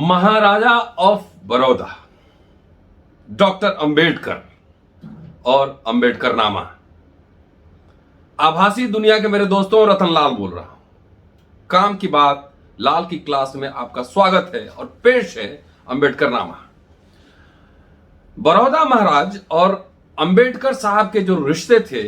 Maharaja of Baroda doctor Ambedkar और अंबेडकरनामा। आभासी दुनिया के मेरे दोस्तों, रतनलाल बोल रहा हूं। काम की बात लाल की क्लास में आपका स्वागत है और पेश है अंबेडकरनामा। बड़ौदा महाराज और अंबेडकर साहब के जो रिश्ते थे,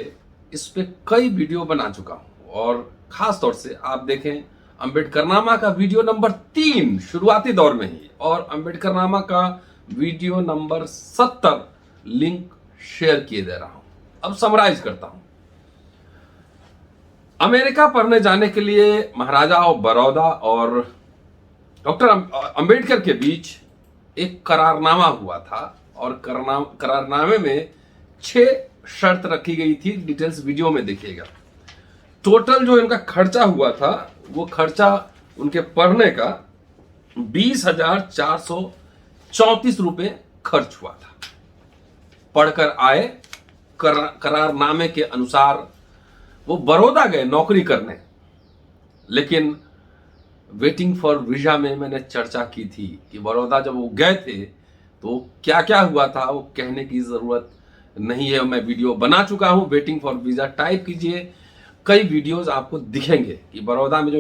इस पे कई वीडियो बना चुका हूं और खास तौर से आप देखें अंबेडकरनामा का वीडियो नंबर 3 शुरुआती दौर में ही और अंबेडकरनामा का वीडियो नंबर 70 लिंक शेयर किए दे रहा हूं। अब समराइज करता हूं। अमेरिका पढ़ने जाने के लिए महाराजा ऑफ बड़ौदा और डॉक्टर अंबेडकर के बीच एक करारनामा हुआ था और करारनामे में 6 शर्त रखी गई थी। डिटेल्स वीडियो में देखिएगा। टोटल जो इनका खर्चा हुआ था, वो खर्चा उनके पढ़ने का 20,434 रुपए खर्च हुआ था। पढ़कर आए, करारनामे के अनुसार वो बड़ौदा गए नौकरी करने, लेकिन वेटिंग फॉर वीजा में मैंने चर्चा की थी कि बड़ौदा जब वो गए थे तो क्या क्या हुआ था, वो कहने की जरूरत नहीं है। मैं वीडियो बना चुका हूं। वेटिंग फॉर वीजा टाइप कीजिए, कई वीडियोस आपको दिखेंगे कि बड़ौदा में जो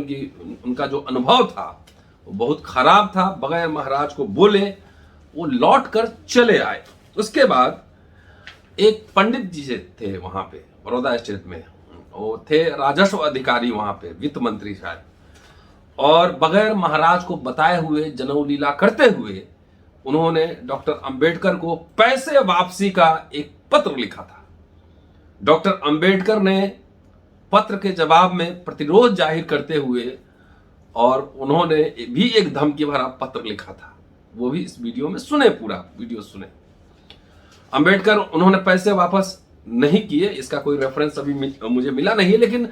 उनका जो अनुभव था वो बहुत खराब था। बगैर महाराज को बोले वो लौट कर चले आए। उसके बाद एक पंडित जी थे वहां पे बड़ौदा स्टेट में, वो थे राजस्व अधिकारी वहां पे, वित्त मंत्री शायद, और बगैर महाराज को बताए हुए जनेऊ लीला करते हुए उन्होंने डॉक्टर अंबेडकर को पैसे वापसी का एक पत्र लिखा था। डॉक्टर अंबेडकर ने पत्र के जवाब में प्रतिरोध जाहिर करते हुए और उन्होंने भी एक धमकी भरा पत्र लिखा था। वो भी इस वीडियो में सुने, पूरा वीडियो सुने। अंबेडकर उन्होंने पैसे वापस नहीं किए, इसका कोई रेफरेंस अभी मुझे मिला नहीं है, लेकिन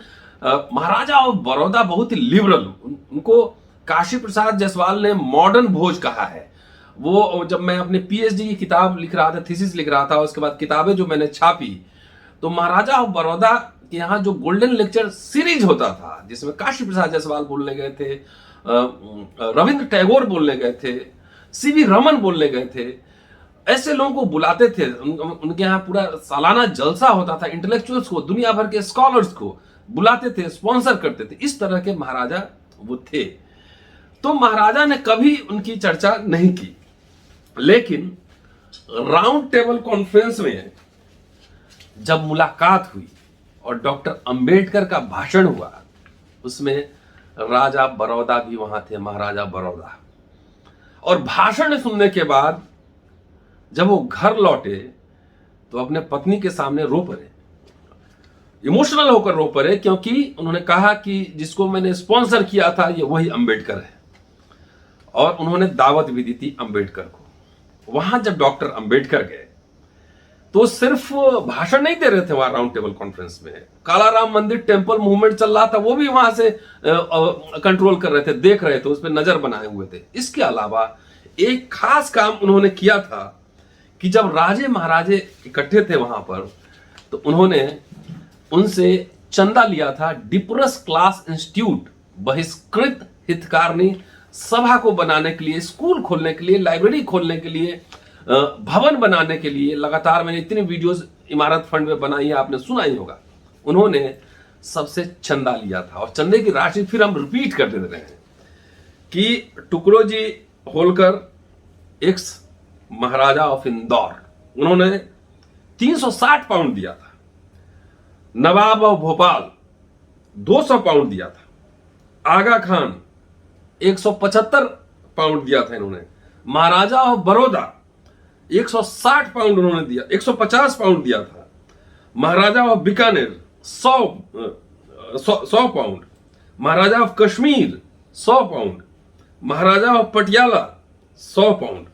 महाराजा ऑफ बड़ौदा बहुत ही लिबरल, उनको काशी प्रसाद जायसवाल ने मॉडर्न भोज कहा है। वो जब मैं अपने पीएचडी की किताब लिख रहा था, थीसिस लिख रहा था, उसके बाद किताबें जो मैंने छापी, तो महाराजा ऑफ बड़ौदा के यहाँ जो गोल्डन लेक्चर सीरीज होता था, जिसमें काशी प्रसाद जायसवाल बोलने गए थे, रविंद्र टैगोर बोलने गए थे, सीवी रमन बोलने गए थे, ऐसे लोगों को बुलाते थे। उनके यहाँ पूरा सालाना जलसा होता था। इंटेलेक्चुअल्स को, दुनिया भर के स्कॉलर्स को बुलाते थे, स्पॉन्सर करते थे। इस तरह के महाराजा वो थे। तो महाराजा ने कभी उनकी चर्चा नहीं की, लेकिन राउंड टेबल कॉन्फ्रेंस में जब मुलाकात हुई और डॉक्टर अंबेडकर का भाषण हुआ, उसमें राजा बड़ौदा भी वहां थे, महाराजा बड़ौदा। और भाषण सुनने के बाद जब वो घर लौटे तो अपने पत्नी के सामने रो पड़े, इमोशनल होकर रो पड़े, क्योंकि उन्होंने कहा कि जिसको मैंने स्पॉन्सर किया था ये वही अंबेडकर है। और उन्होंने दावत भी दी थी अंबेडकर को। वहां जब डॉक्टर अंबेडकर गए तो सिर्फ भाषण नहीं दे रहे थे वहां राउंड टेबल कॉन्फ्रेंस में, कालाराम मंदिर टेम्पल मूवमेंट चल रहा था, वो भी वहां से कंट्रोल कर रहे थे, देख रहे थे, उस पर नजर बनाए हुए थे। इसके अलावा एक खास काम उन्होंने किया था कि जब राजे महाराजे इकट्ठे थे वहां पर, तो उन्होंने उनसे चंदा लिया था डिपरस क्लास इंस्टीट्यूट, बहिष्कृत हितकारिणी सभा को बनाने के लिए, स्कूल खोलने के लिए, लाइब्रेरी खोलने के लिए, भवन बनाने के लिए। लगातार मैंने इतनी वीडियोस इमारत फंड में बनाई है, आपने सुना ही होगा। उन्होंने सबसे चंदा लिया था और चंदे की राशि फिर हम रिपीट कर दे रहे हैं कि टुकड़ोजी होलकर, एक्स महाराजा ऑफ इंदौर, उन्होंने 360 पाउंड दिया था। नवाब ऑफ भोपाल 200 पाउंड दिया था। आगा खान 175 पाउंड दिया था इन्होंने। महाराजा ऑफ बड़ौदा 160 पाउंड उन्होंने दिया, 150 पाउंड दिया था। Maharaja of Bikaner 100 pound. Maharaja of Kashmir 100 pound. Maharaja of Patiala 100 pound.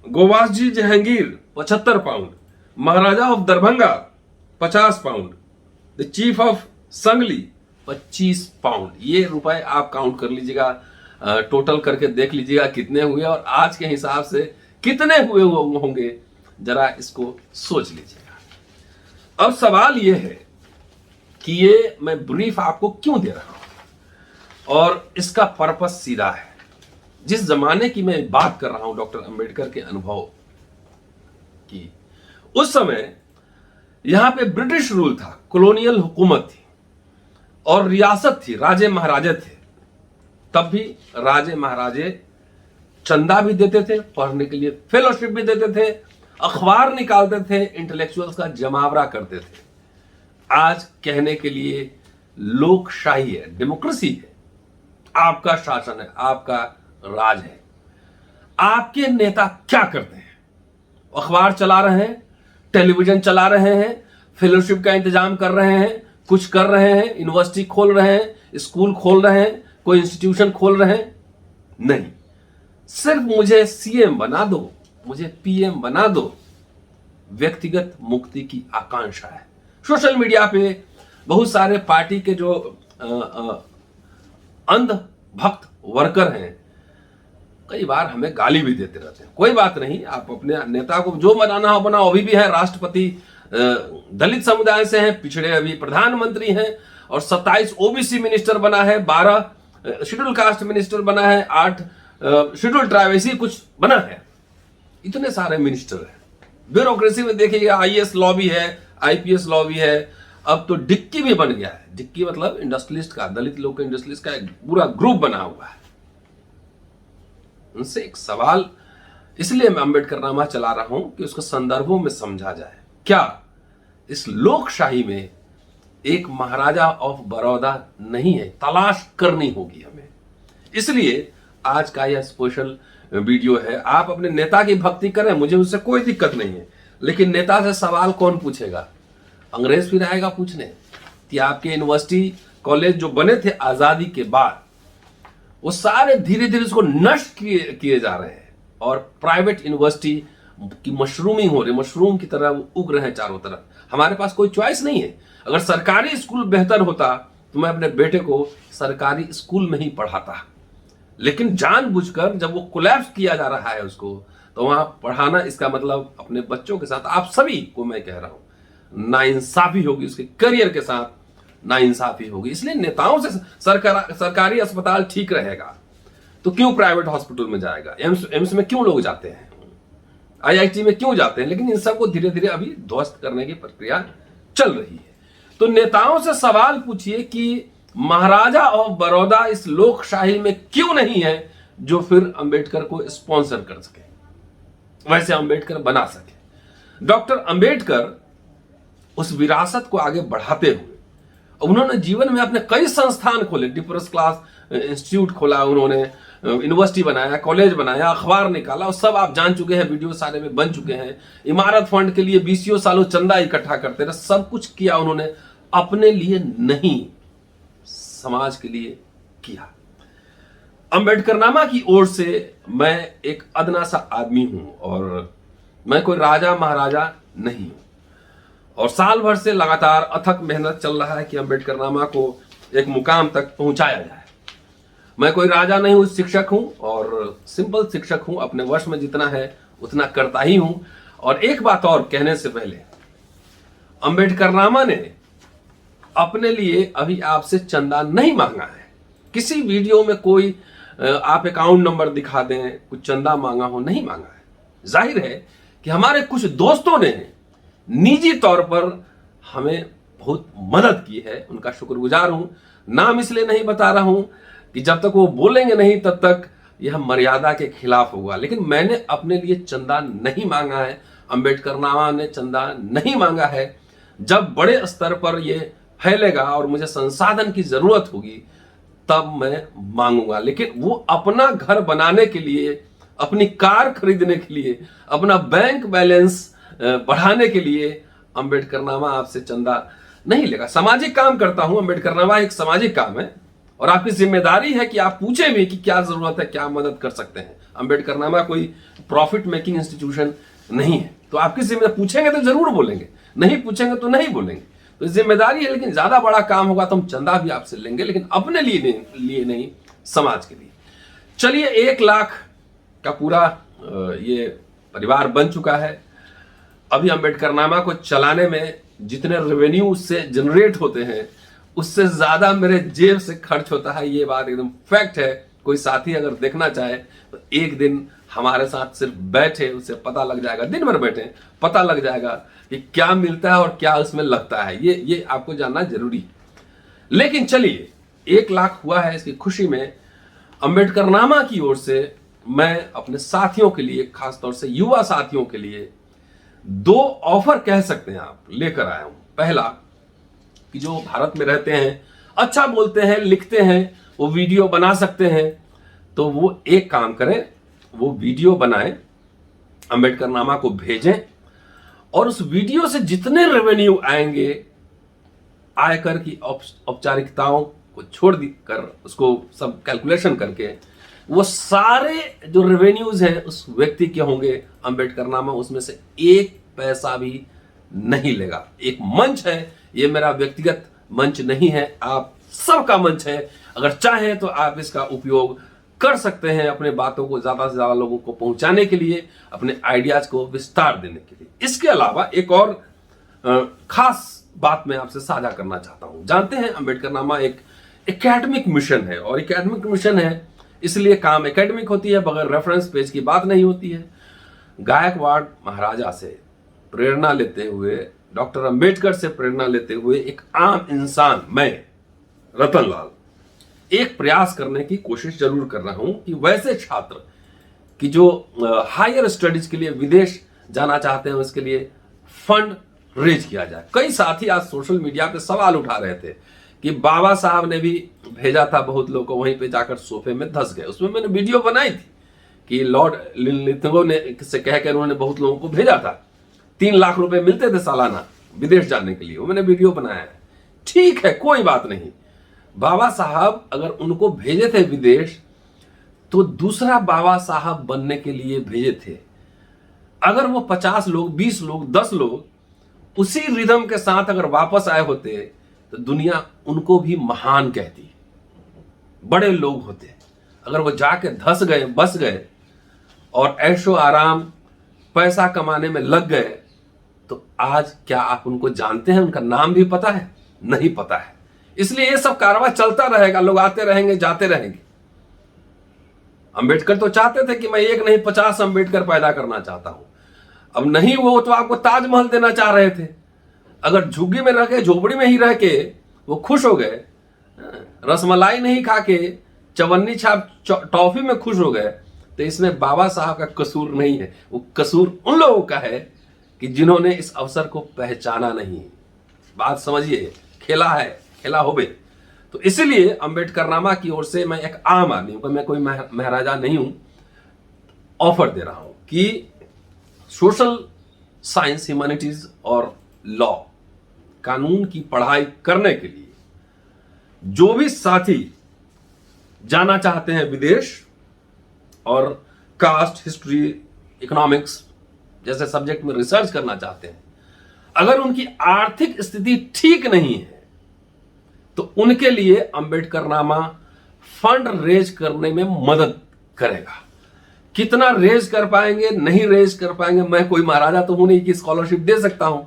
Cowasji Jehangir 75 pound. Maharaja of Darbhanga 50 pound. The chief of Sangli 25 pound. ये रुपए आप काउंट कर लीजिएगा, टोटल करके देख लीजिएगा कितने हुए और आज के हिसाब से कितने हुए होंगे, जरा इसको सोच लीजिएगा। अब सवाल यह है कि ये मैं ब्रीफ आपको क्यों दे रहा हूं, और इसका पर्पस सीधा है। जिस जमाने की मैं बात कर रहा हूं, डॉक्टर अंबेडकर के अनुभव की, उस समय यहां पे ब्रिटिश रूल था, कॉलोनियल हुकूमत थी और रियासत थी, राजे महाराजे थे। तब भी राजे महाराजे चंदा भी देते थे, पढ़ने के लिए फेलोशिप भी देते थे, अखबार निकालते थे, इंटेलेक्चुअल्स का जमावड़ा करते थे। आज कहने के लिए लोकशाही है, डेमोक्रेसी है, आपका शासन है, आपका राज है। आपके नेता क्या करते हैं? अखबार चला रहे हैं, टेलीविजन चला रहे हैं, फेलोशिप का इंतजाम कर रहे हैं, कुछ कर रहे हैं, यूनिवर्सिटी खोल रहे हैं, स्कूल खोल रहे हैं, कोई इंस्टीट्यूशन खोल रहे हैं? नहीं। सिर्फ मुझे सीएम बना दो, मुझे पीएम बना दो, व्यक्तिगत मुक्ति की आकांक्षा है। सोशल मीडिया पे बहुत सारे पार्टी के जो अंध भक्त वर्कर हैं, कई बार हमें गाली भी देते रहते हैं। कोई बात नहीं, आप अपने नेता को जो बनाना हो बनाओ। अभी भी है राष्ट्रपति, दलित समुदाय से हैं, पिछड़े अभी प्रधानमंत्री हैं, और 27 ओबीसी मिनिस्टर बना है, 12 शेड्यूल कास्ट मिनिस्टर बना है, 8 शेड्यूल ट्राइब, ऐसी कुछ बना है। इतने सारे मिनिस्टर हैं। ब्यूरोक्रेसी में देखिएगा, आईएएस लॉ भी है, आईपीएस लॉ भी है, अब तो डिक्की भी बन गया है। डिक्की मतलब इंडस्ट्रियलिस्ट का, दलित लोग के इंडस्ट्रियलिस्ट का एक पूरा ग्रुप बना हुआ है। उनसे एक सवाल इसलिए मैं अंबेडकरनामा चला रहा हूं कि उसको संदर्भों में समझा जाए। क्या इस लोकशाही में एक महाराजा ऑफ बड़ौदा नहीं है? तलाश करनी होगी हमें। इसलिए आज का यह स्पेशल वीडियो है। आप अपने नेता की भक्ति करें, मुझे उससे कोई दिक्कत नहीं है, लेकिन नेता से सवाल कौन पूछेगा? अंग्रेज फिर आएगा पूछने कि आपके यूनिवर्सिटी कॉलेज जो बने थे आजादी के बाद, वो सारे धीरे धीरे उसको नष्ट किए जा रहे हैं, और प्राइवेट यूनिवर्सिटी की मशरूमिंग हो रही, मशरूम की तरह उग रहे हैं चारों तरफ। हमारे पास कोई चॉइस नहीं है। अगर सरकारी स्कूल बेहतर होता तो मैं अपने बेटे को सरकारी स्कूल में ही पढ़ाता, लेकिन जानबूझकर जब वो कोलैप्स किया जा रहा है उसको, तो वहां पढ़ाना, इसका मतलब अपने बच्चों के साथ, आप सभी को मैं कह रहा हूं, नाइंसाफी होगी, उसके करियर के साथ नाइंसाफी होगी। इसलिए नेताओं से सरकारी अस्पताल ठीक रहेगा तो क्यों प्राइवेट हॉस्पिटल में जाएगा? एम्स में क्यों लोग जाते हैं? आईआईटी में क्यों जाते हैं? लेकिन इन सबको धीरे धीरे अभी ध्वस्त करने की प्रक्रिया चल रही है। तो नेताओं से सवाल पूछिए कि महाराजा ऑफ बड़ौदा इस लोकशाही में क्यों नहीं है, जो फिर अंबेडकर को स्पॉन्सर कर सके, वैसे अंबेडकर बना सके। डॉक्टर अंबेडकर उस विरासत को आगे बढ़ाते हुए उन्होंने जीवन में अपने कई संस्थान खोले, डिफरेंस क्लास इंस्टीट्यूट खोला, उन्होंने यूनिवर्सिटी बनाया, कॉलेज बनाया, अखबार निकाला, और सब आप जान चुके हैं, वीडियो सारे में बन चुके हैं। इमारत फंड के लिए 20 सालों चंदा इकट्ठा करते रहे, सब कुछ किया उन्होंने, अपने लिए नहीं, समाज के लिए किया। अंबेडकरनामा की ओर से मैं एक अदना सा आदमी हूं, और मैं कोई राजा महाराजा नहीं हूं, और साल भर से लगातार अथक मेहनत चल रहा है कि अंबेडकरनामा को एक मुकाम तक पहुंचाया जाए। मैं कोई राजा नहीं हूं, शिक्षक हूं, और सिंपल शिक्षक हूं। अपने वर्ष में जितना है उतना करता ही हूं। और एक बात और कहने से पहले, अंबेडकरनामा ने अपने लिए अभी आपसे चंदा नहीं मांगा है। किसी वीडियो में कोई आप अकाउंट नंबर दिखा दें, कुछ चंदा मांगा हो, नहीं मांगा है। जाहिर है कि हमारे कुछ दोस्तों ने निजी तौर पर हमें बहुत मदद की है, उनका शुक्रगुजार हूं। नाम इसलिए नहीं बता रहा हूं कि जब तक वो बोलेंगे नहीं तब तक यह मर्यादा के खिलाफ होगा, लेकिन मैंने अपने लिए चंदा नहीं मांगा है, अंबेडकरनामा ने चंदा नहीं मांगा है। जब बड़े स्तर पर यह फैलेगा और मुझे संसाधन की जरूरत होगी तब मैं मांगूंगा, लेकिन वो अपना घर बनाने के लिए, अपनी कार खरीदने के लिए, अपना बैंक बैलेंस बढ़ाने के लिए अंबेडकरनामा आपसे चंदा नहीं लेगा। सामाजिक काम करता हूं, अंबेडकरनामा एक सामाजिक काम है, और आपकी जिम्मेदारी है कि आप पूछें भी कि क्या जरूरत है, क्या मदद कर सकते हैं। अंबेडकरनामा कोई प्रॉफिट मेकिंग इंस्टीट्यूशन नहीं है, तो आपकी जिम्मेदारी, पूछेंगे तो जरूर बोलेंगे, नहीं पूछेंगे तो नहीं बोलेंगे, तो जिम्मेदारी है। लेकिन ज्यादा बड़ा काम होगा तो हम चंदा भी आपसे लेंगे, लेकिन अपने लिए नहीं, समाज के लिए। चलिए, 1 लाख का पूरा ये परिवार बन चुका है। अभी अंबेडकरनामा को चलाने में जितने रेवेन्यू उससे जनरेट होते हैं, उससे ज्यादा मेरे जेब से खर्च होता है। ये बात एकदम फैक्ट है, कोई साथी अगर देखना चाहे तो एक दिन हमारे साथ सिर्फ बैठे, उसे पता लग जाएगा, दिन भर बैठे पता लग जाएगा कि क्या मिलता है और क्या उसमें लगता है। ये आपको जानना जरूरी है। लेकिन चलिए, 1 लाख हुआ है, इसकी खुशी में अंबेडकरनामा की ओर से मैं अपने साथियों के लिए, खासतौर से युवा साथियों के लिए 2 ऑफर कह सकते हैं आप लेकर आया हूं। पहला कि जो भारत में रहते हैं, अच्छा बोलते हैं, लिखते हैं, वो वीडियो बना सकते हैं, तो वो एक काम करें, वो वीडियो बनाएं, अंबेडकरनामा को भेजें और उस वीडियो से जितने रेवेन्यू आएंगे, आयकर की औपचारिकताओं को छोड़ दी कर, उसको सब कैलकुलेशन करके, वो सारे जो रेवेन्यूज हैं उस व्यक्ति के होंगे। अंबेडकरनामा उसमें से 1 पैसा भी नहीं लेगा। एक मंच है, ये मेरा व्यक्तिगत मंच नहीं है, आप सबका मंच है। अगर चाहें तो आप इसका उपयोग कर सकते हैं अपने बातों को ज्यादा से ज्यादा लोगों को पहुंचाने के लिए, अपने आइडियाज को विस्तार देने के लिए। इसके अलावा एक और खास बात मैं आपसे साझा करना चाहता हूं। जानते हैं अंबेडकरनामा एक एकेडमिक मिशन है, और एकेडमिक मिशन है इसलिए काम एकेडमिक होती है, बगैर रेफरेंस पेज की बात नहीं होती है। गायकवाड़ महाराजा से प्रेरणा लेते हुए, डॉक्टर अंबेडकर से प्रेरणा लेते हुए एक आम इंसान, मैं रतनलाल, एक प्रयास करने की कोशिश जरूर कर रहा हूं कि वैसे छात्र कि जो हायर स्टडीज के लिए विदेश जाना चाहते हैं, उसके लिए फंड रेज किया जाए। कई साथी आज सोशल मीडिया पे सवाल उठा रहे थे कि बाबा साहब ने भी भेजा था बहुत लोगों को, वहीं पे जाकर सोफे में धंस गए। उसमें मैंने वीडियो बनाई थी कि लॉर्ड लिथगो ने से कहकर उन्होंने बहुत लोगों को भेजा था। 3 लाख रुपए मिलते थे सालाना विदेश जाने के लिए, वो मैंने वीडियो बनाया है। ठीक है, कोई बात नहीं। बाबा साहब अगर उनको भेजे थे विदेश, तो दूसरा बाबा साहब बनने के लिए भेजे थे। अगर वो 50 लोग, 20 लोग, 10 लोग उसी रिदम के साथ अगर वापस आए होते तो दुनिया उनको भी महान कहती, बड़े लोग होते। अगर वो जाके धस गए, बस गए और ऐशो आराम पैसा कमाने में लग गए, तो आज क्या आप उनको जानते हैं? उनका नाम भी पता है? नहीं पता है। इसलिए ये सब कारवां चलता रहेगा, लोग आते रहेंगे, जाते रहेंगे। अंबेडकर तो चाहते थे कि मैं 1 नहीं 50 अंबेडकर पैदा करना चाहता हूं। अब नहीं, वो तो आपको ताजमहल देना चाह रहे थे। अगर झुग्गी में रह के, झोपड़ी में ही रह के वो खुश हो गए, रसमलाई नहीं खा के चवन्नी छाप टॉफी में खुश हो गए, तो इसमें बाबा साहब का कसूर नहीं है। वो कसूर उन लोगों का है कि जिन्होंने इस अवसर को पहचाना नहीं। बात समझिए, खेला है, खेला होबे। तो इसीलिए अंबेडकरनामा की ओर से मैं एक आम आदमी हूं, मैं कोई महाराजा नहीं हूं, ऑफर दे रहा हूं कि सोशल साइंस, ह्यूमैनिटीज और लॉ, कानून की पढ़ाई करने के लिए जो भी साथी जाना चाहते हैं विदेश और कास्ट, हिस्ट्री, इकोनॉमिक्स जैसे सब्जेक्ट में रिसर्च करना चाहते हैं, अगर उनकी आर्थिक स्थिति ठीक नहीं है तो उनके लिए अंबेडकरनामा फंड रेज करने में मदद करेगा। कितना रेज कर पाएंगे, नहीं रेज कर पाएंगे, मैं कोई महाराजा तो हूं नहीं कि स्कॉलरशिप दे सकता हूं।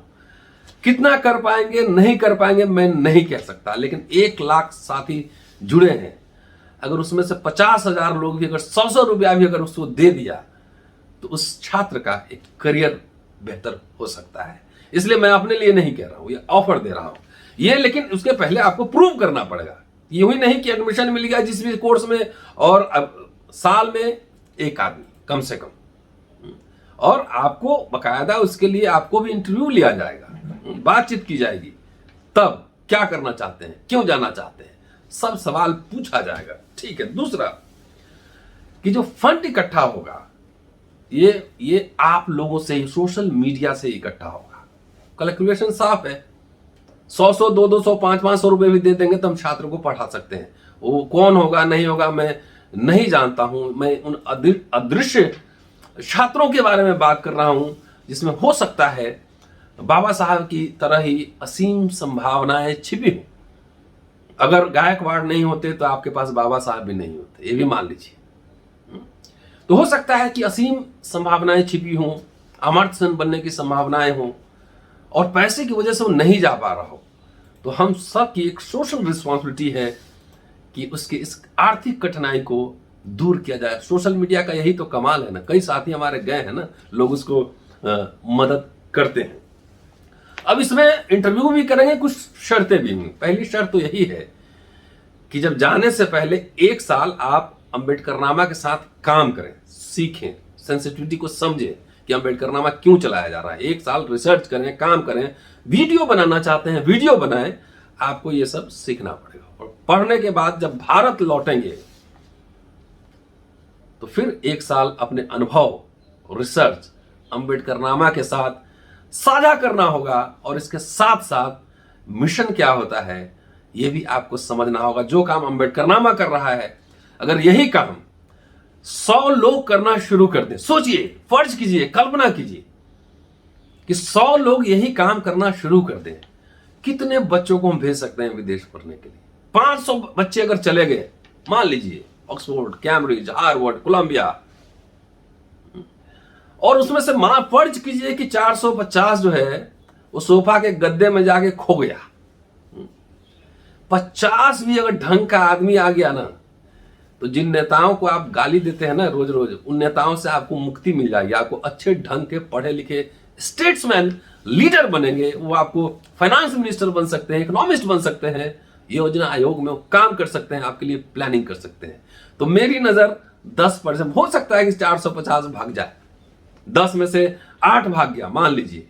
कितना कर पाएंगे, नहीं कर पाएंगे, मैं नहीं कह सकता। लेकिन 1 लाख साथी जुड़े हैं, अगर उसमें से 50,000 लोग भी अगर 100 रुपया भी अगर उसको दे दिया, तो उस छात्र का एक करियर बेहतर हो सकता है। इसलिए मैं अपने लिए नहीं कह रहा हूं, ये ऑफर दे रहा हूं ये। लेकिन उसके पहले आपको प्रूव करना पड़ेगा। यूं ही नहीं कि एडमिशन मिल गया जिस भी कोर्स में, और अब साल में 1 आदमी कम से कम, और आपको बकायदा उसके लिए आपको भी इंटरव्यू लिया जाएगा, बातचीत की जाएगी, तब क्या करना चाहते हैं, क्यों जाना चाहते हैं, सब सवाल पूछा जाएगा। ठीक है। दूसरा कि जो फंड इकट्ठा होगा, ये आप लोगों से ही, सोशल मीडिया से इकट्ठा होगा। कैलकुलेशन साफ है, 100, 200, 500 रुपए भी दे देंगे तो हम छात्र को पढ़ा सकते हैं। वो कौन होगा, नहीं होगा, मैं नहीं जानता हूं। मैं उन अदृश्य छात्रों के बारे में बात कर रहा हूं जिसमें हो सकता है बाबा साहब की तरह ही असीम संभावनाएं छिपी हो। अगर गायकवाड़ नहीं होते तो आपके पास बाबा साहब भी नहीं होते, ये भी मान लीजिए। तो हो सकता है कि असीम संभावनाएं छिपी हों, अमर्त्य सेन बनने की संभावनाएं हों, और पैसे की वजह से वो नहीं जा पा रहा हो। तो हम सब की एक सोशल रिस्पॉन्सिबिलिटी है कि उसके इस आर्थिक कठिनाई को दूर किया जाए। सोशल मीडिया का यही तो कमाल है ना, कई साथी हमारे गए हैं ना, लोग उसको मदद करते हैं। अब इसमें इंटरव्यू भी करेंगे, कुछ शर्तें भी होंगी। पहली शर्त तो यही है कि जब जाने से पहले 1 साल आप अम्बेडकरनामा के साथ काम करें, सीखें, सेंसिटिविटी को समझें कि अम्बेडकरनामा क्यों चलाया जा रहा है। 1 साल रिसर्च करें, काम करें, वीडियो बनाना चाहते हैं वीडियो बनाएं, आपको ये सब सीखना पड़ेगा। और पढ़ने के बाद जब भारत लौटेंगे तो फिर 1 साल अपने अनुभव, रिसर्च अम्बेडकरनामा के साथ साझा करना होगा। और इसके साथ साथ मिशन क्या होता है यह भी आपको समझना होगा। जो काम अम्बेडकरनामा कर रहा है, अगर यही काम 100 लोग करना शुरू कर दें, सोचिए, फर्ज कीजिए, कल्पना कीजिए कि 100 लोग यही काम करना शुरू कर दें, कितने बच्चों को हम भेज सकते हैं विदेश पढ़ने के लिए। 500 बच्चे अगर चले गए, मान लीजिए ऑक्सफोर्ड, कैम्ब्रिज, हार्वर्ड, कोलंबिया, और उसमें से फर्ज कीजिए कि 450 जो है वो सोफा के गद्दे में जाके खो गया, 50 भी अगर ढंग का आदमी आ गया ना, तो जिन नेताओं को आप गाली देते हैं ना रोज रोज, उन नेताओं से आपको मुक्ति मिल जाएगी। आपको अच्छे ढंग के पढ़े लिखे स्टेट्समैन, लीडर बनेंगे। वो आपको फाइनेंस मिनिस्टर बन सकते हैं, इकोनॉमिस्ट बन सकते हैं, योजना आयोग में वो काम कर सकते हैं, आपके लिए प्लानिंग कर सकते हैं। तो मेरी नजर 10% हो सकता है कि 450 भाग जाए, 10 में से 8 भाग गया, मान लीजिए,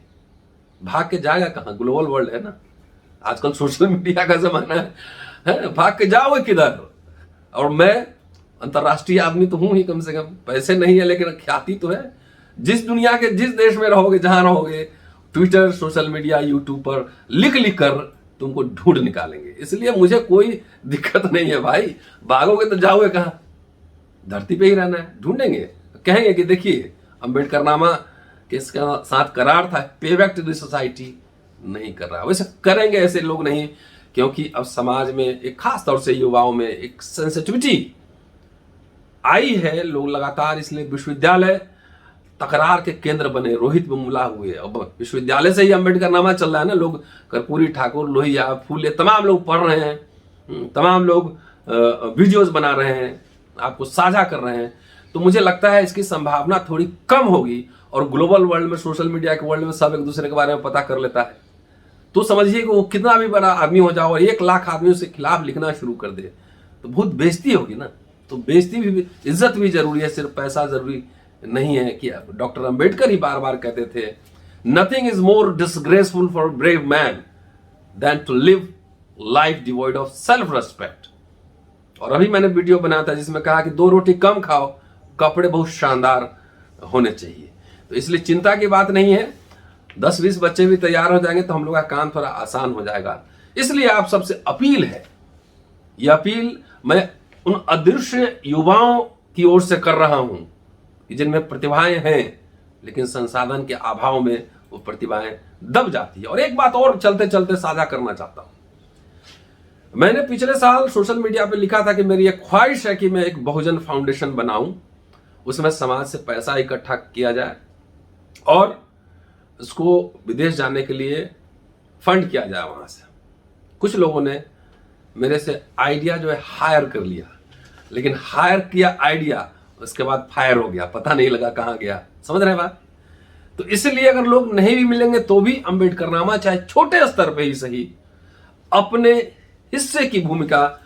भाग के जाएगा कहां? ग्लोबल वर्ल्ड है ना, आजकल सोशल मीडिया का जमाना है, भाग के जाओगे किधर? और मैं अंतरराष्ट्रीय आदमी तो हूं ही, कम से कम पैसे नहीं है लेकिन ख्याति तो है। जिस दुनिया के जिस देश में रहोगे, जहां रहोगे, ट्विटर, सोशल मीडिया, यूट्यूब पर लिख लिख कर तुमको ढूंढ निकालेंगे। इसलिए मुझे कोई दिक्कत नहीं है भाई, भागोगे तो जाओगे कहां? धरती पे ही रहना है, ढूंढेंगे, कहेंगे कि देखिए अम्बेडकरनामा के साथ करार था, पे बैक टू द सोसाइटी नहीं कर रहा। वैसे करेंगे ऐसे लोग नहीं, क्योंकि अब समाज में एक खास तौर से युवाओं में एक सेंसिटिविटी आई है। लोग लगातार इसलिए विश्वविद्यालय तकरार के केंद्र बने, रोहित वेमुला हुए, अब विश्वविद्यालय से ही अम्बेडकरनामा चल रहा है ना। लोग कर्पूरी ठाकुर, लोहिया, फूले, तमाम लोग पढ़ रहे हैं, तमाम लोग वीडियोस बना रहे हैं, आपको साझा कर रहे हैं। तो मुझे लगता है इसकी संभावना थोड़ी कम होगी। और ग्लोबल वर्ल्ड में, सोशल मीडिया के वर्ल्ड में सब एक दूसरे के बारे में पता कर लेता है। तो समझिए कि वो कितना भी बड़ा आदमी हो जाओ और 1 लाख आदमियों से खिलाफ लिखना शुरू कर दे तो बहुत बेइज्जती होगी ना। तो बेइज्जती भी, इज्जत भी जरूरी है, सिर्फ पैसा जरूरी नहीं है। कि डॉक्टर अंबेडकर ही बार बार कहते थे, nothing is more disgraceful for brave man than to live life devoid of self respect. और अभी मैंने वीडियो बनाया था जिसमें कहा कि 2 रोटी कम खाओ, कपड़े बहुत शानदार होने चाहिए। तो इसलिए चिंता की बात नहीं है, 10-20 बच्चे भी तैयार हो जाएंगे तो हम लोग का काम थोड़ा आसान हो जाएगा। इसलिए आप सबसे अपील है, यह अपील मैं उन अदृश्य युवाओं की ओर से कर रहा हूं जिनमें प्रतिभाएं हैं लेकिन संसाधन के अभाव में वो प्रतिभाएं दब जाती है। और एक बात और चलते चलते साझा करना चाहता हूं। मैंने पिछले साल सोशल मीडिया पे लिखा था कि मेरी एक ख्वाहिश है कि मैं एक बहुजन फाउंडेशन बनाऊं, उसमें समाज से पैसा इकट्ठा किया जाए और उसको विदेश जाने के लिए फंड किया जाए वहां से। कुछ लोगों ने मेरे से आइडिया जो है हायर कर लिया, लेकिन हायर किया आइडिया, उसके बाद फायर हो गया, पता नहीं लगा कहां गया। समझ रहे बात? तो इसलिए अगर लोग नहीं भी मिलेंगे तो भी अम्बेडकरनामा चाहे छोटे स्तर पे ही सही अपने हिस्से की भूमिका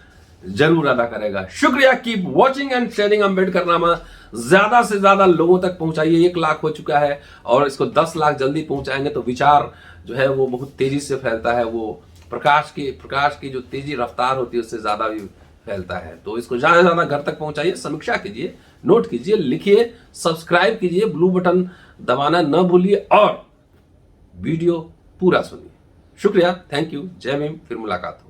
जरूर अदा करेगा। शुक्रिया। Keep watching and sharing Ambedkarnama. ज्यादा से ज्यादा लोगों तक पहुंचाइए। 1 लाख हो चुका है और इसको 10 लाख जल्दी पहुंचाएंगे तो विचार जो है वो बहुत तेजी से फैलता है। वो प्रकाश की जो तेजी रफ्तार होती है उससे ज्यादा भी फैलता है। तो इसको ज्यादा से ज्यादा घर तक पहुंचाइए, समीक्षा कीजिए, नोट कीजिए, लिखिए, सब्सक्राइब कीजिए, ब्लू बटन दबाना न भूलिए और वीडियो पूरा सुनिए। शुक्रिया, थैंक यू, जय भीम, फिर मुलाकात।